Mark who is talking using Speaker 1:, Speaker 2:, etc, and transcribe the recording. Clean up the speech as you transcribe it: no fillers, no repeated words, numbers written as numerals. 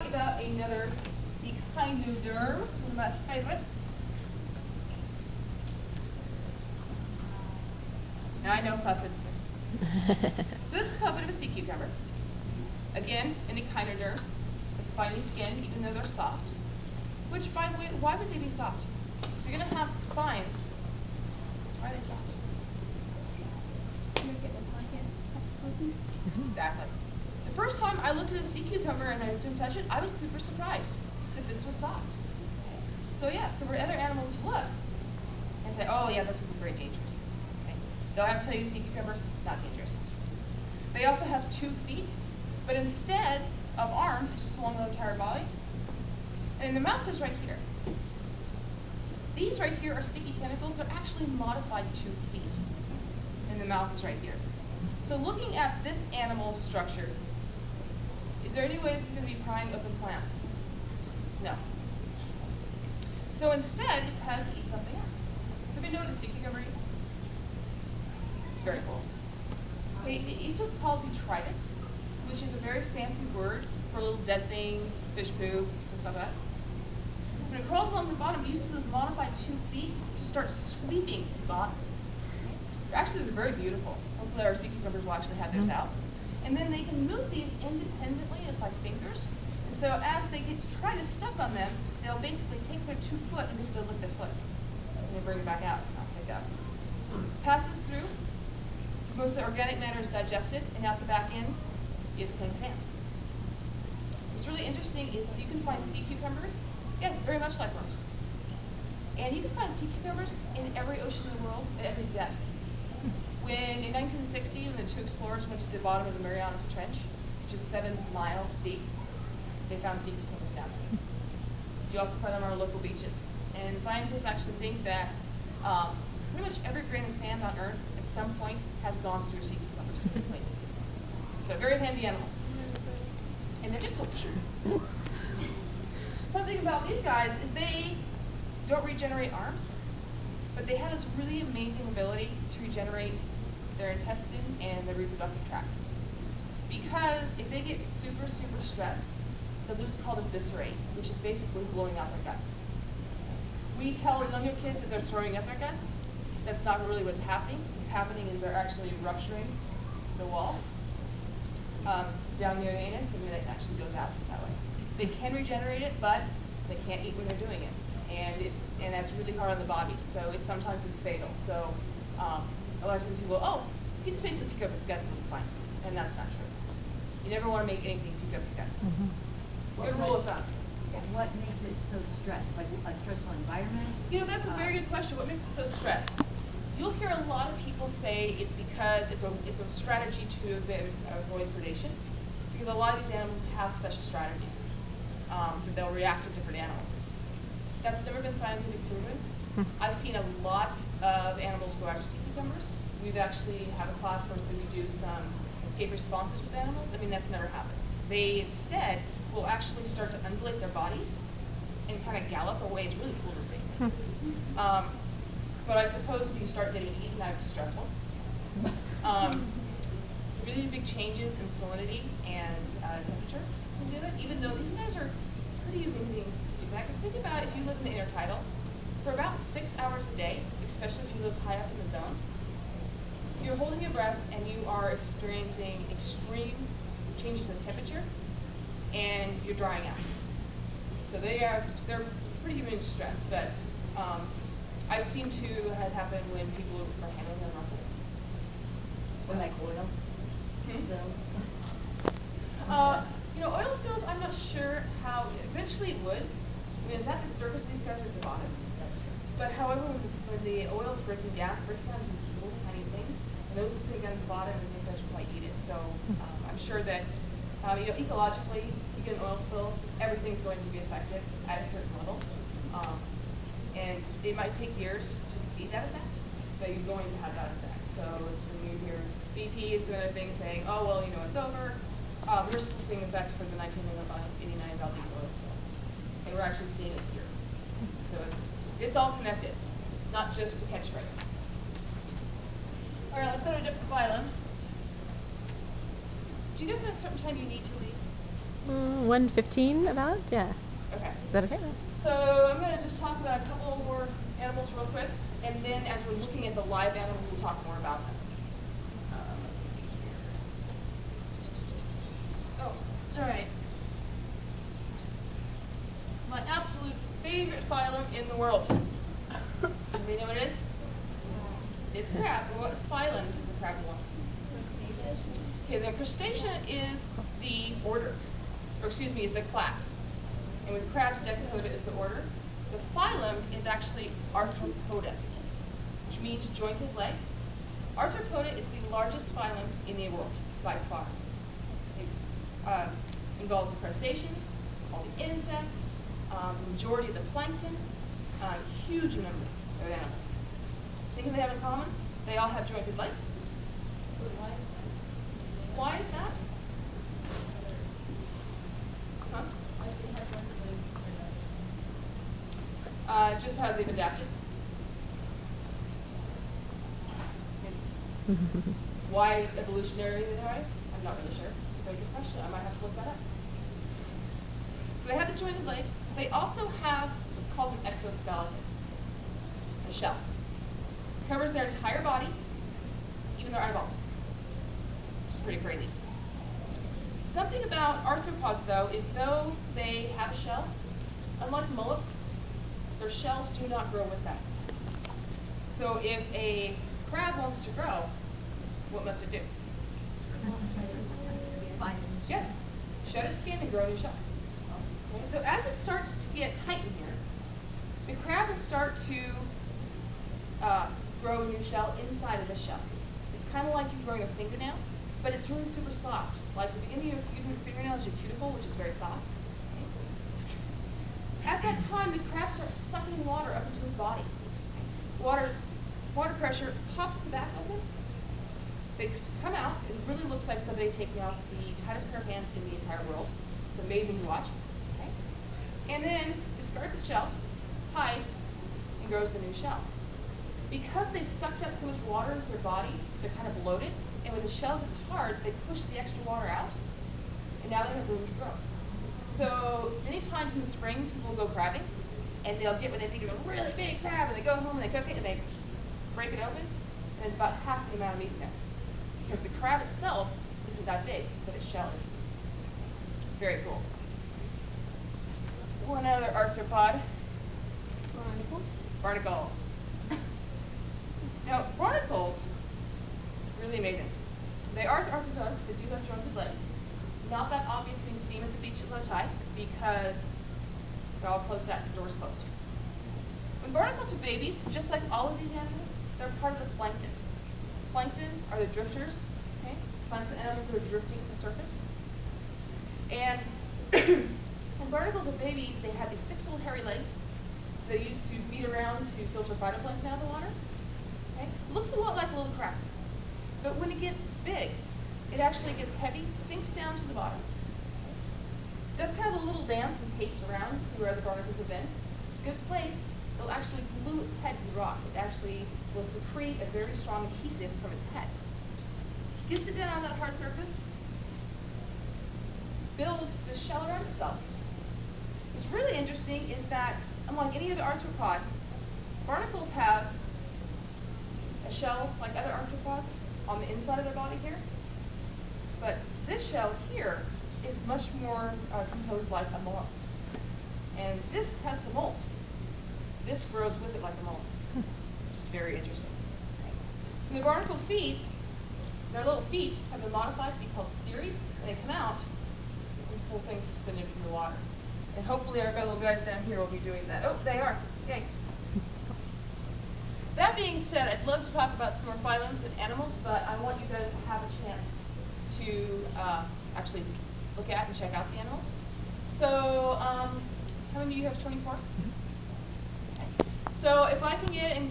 Speaker 1: about another echinoderm, one of my favorites. Now I know puppets. So this is a puppet of a sea cucumber. Again, an echinoderm, a spiny skin, even though they're soft. Which, by the way, why would they be soft? If you're going to have spines, why are they soft? Exactly. The first time I looked at a sea cucumber and I couldn't touch it, I was super surprised that this was soft. So yeah, so for other animals to look and say, oh yeah, that's very dangerous. Okay. They'll have to tell you sea cucumbers, not dangerous. They also have 2 feet, but instead of arms, it's just along the entire body. And the mouth is right here. These right here are sticky tentacles. They're actually modified 2 feet. And the mouth is right here. So looking at this animal's structure, is there any way this is going to be prying open plants? No. So instead, it has to eat something else. So we know what a sea cucumber eats? It's very cool. Okay, it eats what's called detritus, which is a very fancy word for little dead things, fish poo, things like that. When it crawls along the bottom, it uses those modified 2 feet to start sweeping the bottom. Actually, they're very beautiful. Hopefully our sea cucumbers will actually have theirs out. And then they can move these independently as like fingers. And so as they get detritus stuck on them, they'll basically take their 2 foot and just go lick their foot. And they bring it back out, not pick up. Passes through. Most of the organic matter is digested, and out the back end is clean sand. What's really interesting is that you can find sea cucumbers, yes, very much like worms. And you can find sea cucumbers in every ocean in the world at every depth. When in 1960, when the 2 explorers went to the bottom of the Marianas Trench, which is 7 miles deep, they found sea cucumbers down there. You also find them on our local beaches. And scientists actually think that pretty much every grain of sand on Earth at some point has gone through sea cucumbers. So a very handy animal. And they're just so cute. Something about these guys is they don't regenerate arms, but they have this really amazing ability to regenerate their intestine and their reproductive tracts. Because if they get super, super stressed, they'll do what's called eviscerate, which is basically blowing out their guts. We tell younger kids that they're throwing up their guts. That's not really what's happening. What's happening is they're actually rupturing the wall down near the anus, and then it actually goes out that way. They can regenerate it, but they can't eat when they're doing it. And that's really hard on the body, so sometimes it's fatal. So a lot of times people go, oh, you can just make them pick up its guts and it'll be fine. And that's not true. You never want to make anything pick up its guts. Good rule of thumb.
Speaker 2: And what makes it so stressed? Like a stressful environment?
Speaker 1: You know, that's a very good question. What makes it so stressed? You'll hear a lot of people say it's because it's a strategy to avoid predation. Because a lot of these animals have special strategies that they'll react to different animals. That's never been scientifically proven. I've seen a lot of animals go after sea cucumbers. We've actually have a class where we do some escape responses with animals. I mean, that's never happened. They instead will actually start to undulate their bodies and kind of gallop away. It's really cool to see. But I suppose when you start getting eaten, that would be stressful. Really big changes in salinity and temperature can do that, even though these guys are pretty amazing to do that. Because think about if you live in the intertidal, for about 6 hours a day, especially if you live high up in the zone, you're holding your breath and you are experiencing extreme changes in temperature, and you're drying out. So they're pretty much stressed, but I've seen too have happened when people are handling them wrongly.
Speaker 2: Or like oil spills?
Speaker 1: You know, oil spills, I'm not sure how, eventually it would. I mean, it's at the surface, these guys are at the bottom.
Speaker 2: That's true.
Speaker 1: But however, when the oil is breaking down, it breaks down into little tiny things, and those are sitting down at the bottom, and these guys will probably eat it. So I'm sure that, you know, ecologically, you get an oil spill, everything's going to be affected at a certain level. And it might take years to see that effect, but you're going to have that effect. So it's when you hear BP and some other things saying, oh, well, you know, it's over. We're still seeing effects for the 1989 Valdez oil spill. And we're actually seeing it here. So it's all connected. It's not just a catchphrase. All right, let's go to a different phylum. Do you guys know a certain time you need to leave?
Speaker 3: 1:15 about? Yeah.
Speaker 1: Okay.
Speaker 3: Is that okay?
Speaker 1: So I'm going to just talk about a couple more animals real quick, and then as we're looking at the live animals, we'll talk more about them. Let's see here. Oh, all right. My absolute favorite phylum in the world. Anybody know what it is? It's crab. What phylum does the crab belong to? Okay, the crustacea is the order, or excuse me, is the class. And with crabs, Decapoda is the order. The phylum is actually Arthropoda, which means jointed leg. Arthropoda is the largest phylum in the world by far. It involves the crustaceans, all the insects, the majority of the plankton, huge number of animals. Things they have in common, they all have jointed legs. Why is that? Huh? Just how they've adapted. It's why evolutionary wise? I'm not really sure. It's a very good question. I might have to look that up. So they have the jointed legs. They also have what's called an exoskeleton, a shell. It covers their entire body, even their eyeballs, which is pretty crazy. Something about arthropods, though, is though they have a shell, unlike mollusks, their shells do not grow with them. So if a crab wants to grow, what must it do? Yes, shed its skin and grow a new shell. Okay, so as it starts to get tight in here, the crab will start to grow a new shell inside of the shell. It's kind of like you growing a fingernail, but it's really super soft. Like the beginning of your fingernail is your cuticle, which is very soft. At that time, the crab starts sucking water up into its body. Water pressure pops the back open. They come out. It really looks like somebody taking off the tightest pair of hands in the entire world. It's amazing to watch. Okay? And then discards its shell, hides, and grows the new shell. Because they've sucked up so much water into their body, they're kind of bloated, and when the shell gets hard, they push the extra water out, and now they have room to grow. So many times in the spring, people will go crabbing, and they'll get what they think of a really big crab, and they go home and they cook it, and they break it open, and there's about half the amount of meat in there. Because the crab itself isn't that big, but its shell is. Very cool. One other arthropod. Barnacle. Now, barnacles, really amazing. They are arthropods. They do have jointed legs. Not that obvious when you see them at the beach at low tide because they're all closed out, the door's closed. When barnacles are babies, just like all of these animals, they're part of the plankton. Plankton are the drifters, okay? Plants and animals that are drifting at the surface. And when barnacles are babies, they have these 6 little hairy legs they use to beat around to filter phytoplankton out of the water. Okay? It looks a lot like a little crab. But when it gets big, it actually gets heavy, sinks down to the bottom. Does kind of a little dance and taste around to see where the barnacles have been. It's a good place. It'll actually glue its head to the rock. It actually will secrete a very strong adhesive from its head. Gets it down on that hard surface, builds the shell around itself. What's really interesting is that, unlike any other arthropod, barnacles have a shell like other arthropods on the inside of their body here. But this shell here is much more composed like a mollusk's. And this has to molt. This grows with it like a mollusk, which is very interesting. When the barnacle feeds, their little feet have been modified to be called cirri, and they come out and pull things suspended from the water. And hopefully our little guys down here will be doing that. Oh, they are. Yay. That being said, I'd love to talk about some more phylums and animals, but I want you guys to have a chance to actually look at and check out the animals. So, how many of you have 24? Okay. So if I can get in